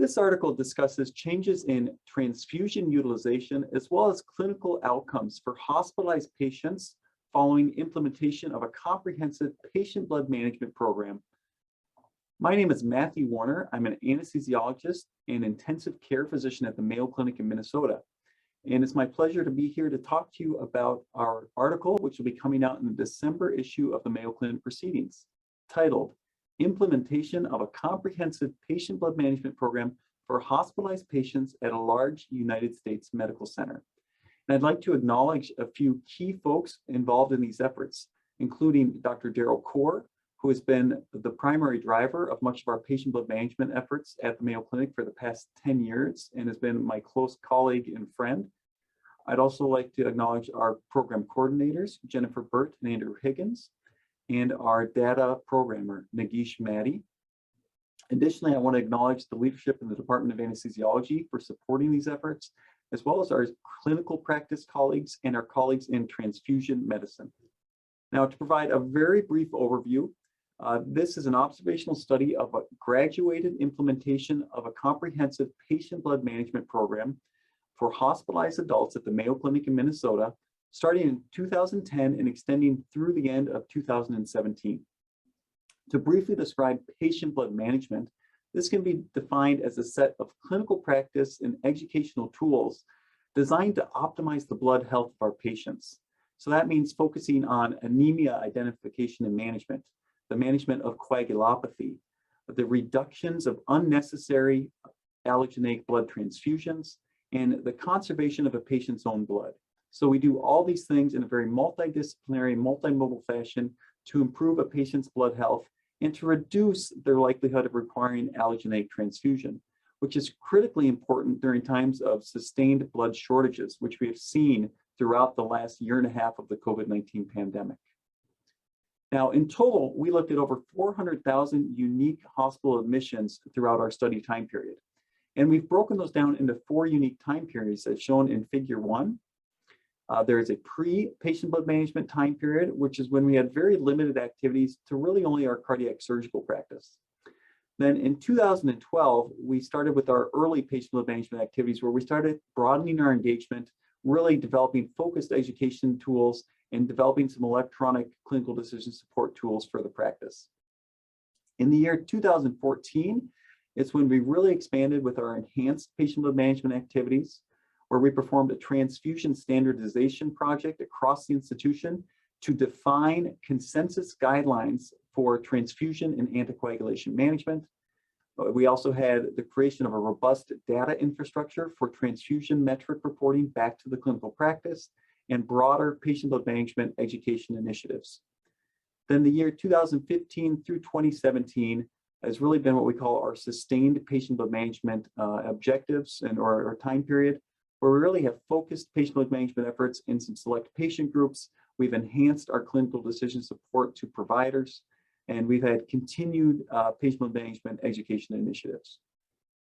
This article discusses changes in transfusion utilization as well as clinical outcomes for hospitalized patients following implementation of a comprehensive patient blood management program. My name is Matthew Warner. I'm an anesthesiologist and intensive care physician at the Mayo Clinic in Minnesota. And it's my pleasure to be here to talk to you about our article, which will be coming out in the December issue of the Mayo Clinic Proceedings, titled Implementation of a Comprehensive Patient Blood Management Program for Hospitalized Patients at a Large United States Medical Center. And I'd like to acknowledge a few key folks involved in these efforts, including Dr. Daryl Kaur, who has been the primary driver of much of our patient blood management efforts at the Mayo Clinic for the past 10 years and has been my close colleague and friend. I'd also like to acknowledge our program coordinators, Jennifer Burt and Andrew Higgins, and our data programmer, Nageesh Maddy. Additionally, I want to acknowledge the leadership in the Department of Anesthesiology for supporting these efforts, as well as our clinical practice colleagues and our colleagues in transfusion medicine. Now, to provide a very brief overview, this is an observational study of a graduated implementation of a comprehensive patient blood management program for hospitalized adults at the Mayo Clinic in Minnesota, starting in 2010 and extending through the end of 2017. To briefly describe patient blood management, this can be defined as a set of clinical practice and educational tools designed to optimize the blood health of our patients. So that means focusing on anemia identification and management, the management of coagulopathy, the reductions of unnecessary allogeneic blood transfusions, and the conservation of a patient's own blood. So we do all these things in a very multidisciplinary, multimodal fashion to improve a patient's blood health and to reduce their likelihood of requiring allogeneic transfusion, which is critically important during times of sustained blood shortages, which we have seen throughout the last year and a half of the COVID-19 pandemic. Now, in total, we looked at over 400,000 unique hospital admissions throughout our study time period. And we've broken those down into 4 unique time periods as shown in figure 1. There is a pre-patient blood management time period, which is when we had very limited activities to really only our cardiac surgical practice. Then in 2012, we started with our early patient blood management activities where we started broadening our engagement, really developing focused education tools and developing some electronic clinical decision support tools for the practice. In the year 2014, it's when we really expanded with our enhanced patient blood management activities, where we performed a transfusion standardization project across the institution to define consensus guidelines for transfusion and anticoagulation management. We also had the creation of a robust data infrastructure for transfusion metric reporting back to the clinical practice and broader patient blood management education initiatives. Then the year 2015 through 2017 has really been what we call our sustained patient blood management objectives or time period, where we really have focused patient blood management efforts in some select patient groups. We've enhanced our clinical decision support to providers, and we've had continued patient blood management education initiatives.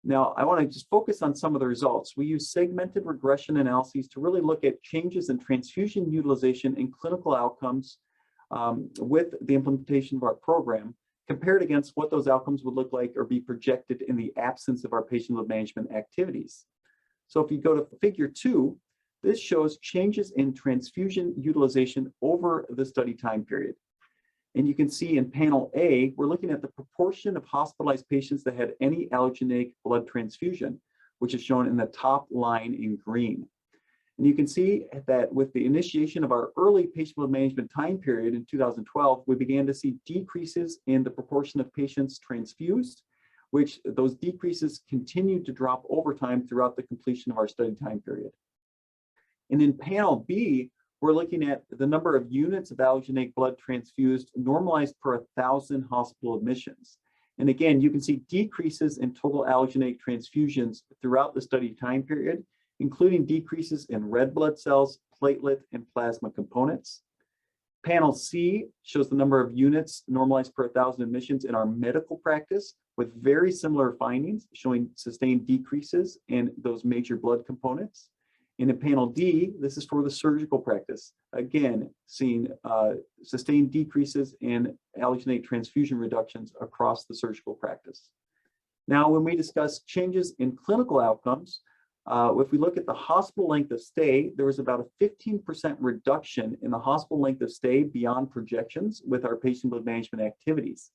Now, I want to just focus on some of the results. We use segmented regression analyses to really look at changes in transfusion utilization and clinical outcomes with the implementation of our program, compared against what those outcomes would look like or be projected in the absence of our patient blood management activities. So if you go to figure 2, this shows changes in transfusion utilization over the study time period. And you can see in panel A, we're looking at the proportion of hospitalized patients that had any allogeneic blood transfusion, which is shown in the top line in green. And you can see that with the initiation of our early patient blood management time period in 2012, we began to see decreases in the proportion of patients transfused, which those decreases continued to drop over time throughout the completion of our study time period. And in panel B, we're looking at the number of units of allogeneic blood transfused normalized per 1,000 hospital admissions. And again, you can see decreases in total allogeneic transfusions throughout the study time period, including decreases in red blood cells, platelet, and plasma components. Panel C shows the number of units normalized per 1,000 admissions in our medical practice, with very similar findings showing sustained decreases in those major blood components. And in panel D, this is for the surgical practice. Again, seeing sustained decreases in allogeneic transfusion reductions across the surgical practice. Now, when we discuss changes in clinical outcomes, if we look at the hospital length of stay, there was about a 15% reduction in the hospital length of stay beyond projections with our patient blood management activities.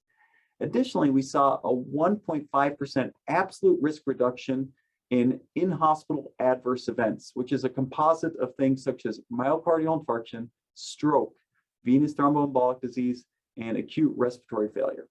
Additionally, we saw a 1.5% absolute risk reduction in in-hospital adverse events, which is a composite of things such as myocardial infarction, stroke, venous thromboembolic disease, and acute respiratory failure.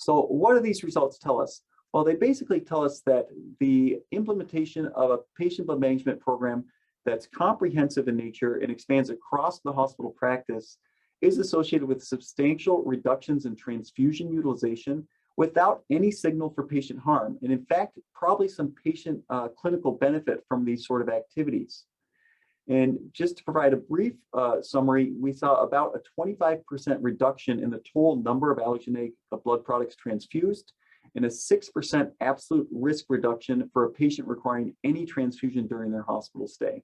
So what do these results tell us? Well, they basically tell us that the implementation of a patient blood management program that's comprehensive in nature and expands across the hospital practice is associated with substantial reductions in transfusion utilization without any signal for patient harm. And in fact, probably some patient clinical benefit from these sort of activities. And just to provide a brief summary, we saw about a 25% reduction in the total number of allogeneic blood products transfused and a 6% absolute risk reduction for a patient requiring any transfusion during their hospital stay.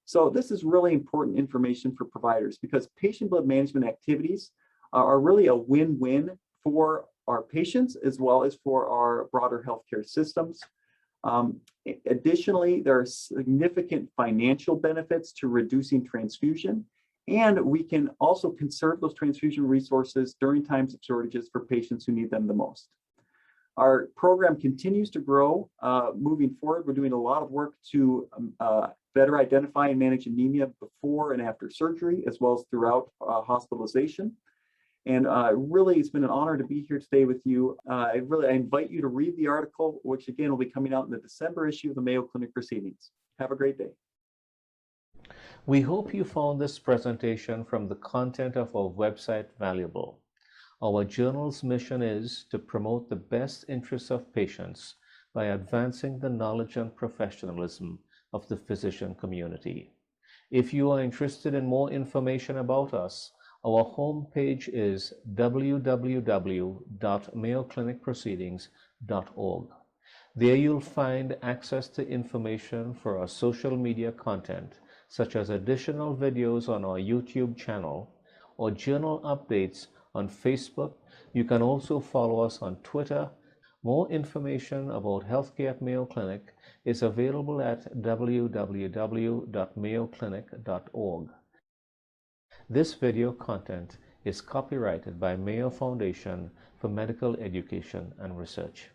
So this is really important information for providers because patient blood management activities are really a win-win for our patients as well as for our broader healthcare systems. Additionally, there are significant financial benefits to reducing transfusion, and we can also conserve those transfusion resources during times of shortages for patients who need them the most. Our program continues to grow. Moving forward, we're doing a lot of work to better identify and manage anemia before and after surgery, as well as throughout hospitalization. And really, it's been an honor to be here today with you. I invite you to read the article, which again will be coming out in the December issue of the Mayo Clinic Proceedings. Have a great day. We hope you found this presentation from the content of our website valuable. Our journal's mission is to promote the best interests of patients by advancing the knowledge and professionalism of the physician community. If you are interested in more information about us, our homepage is www.mayoclinicproceedings.org. There you'll find access to information for our social media content, such as additional videos on our YouTube channel or journal updates on Facebook. You can also follow us on Twitter. More information about healthcare at Mayo Clinic is available at www.mayoclinic.org. This video content is copyrighted by Mayo Foundation for Medical Education and Research.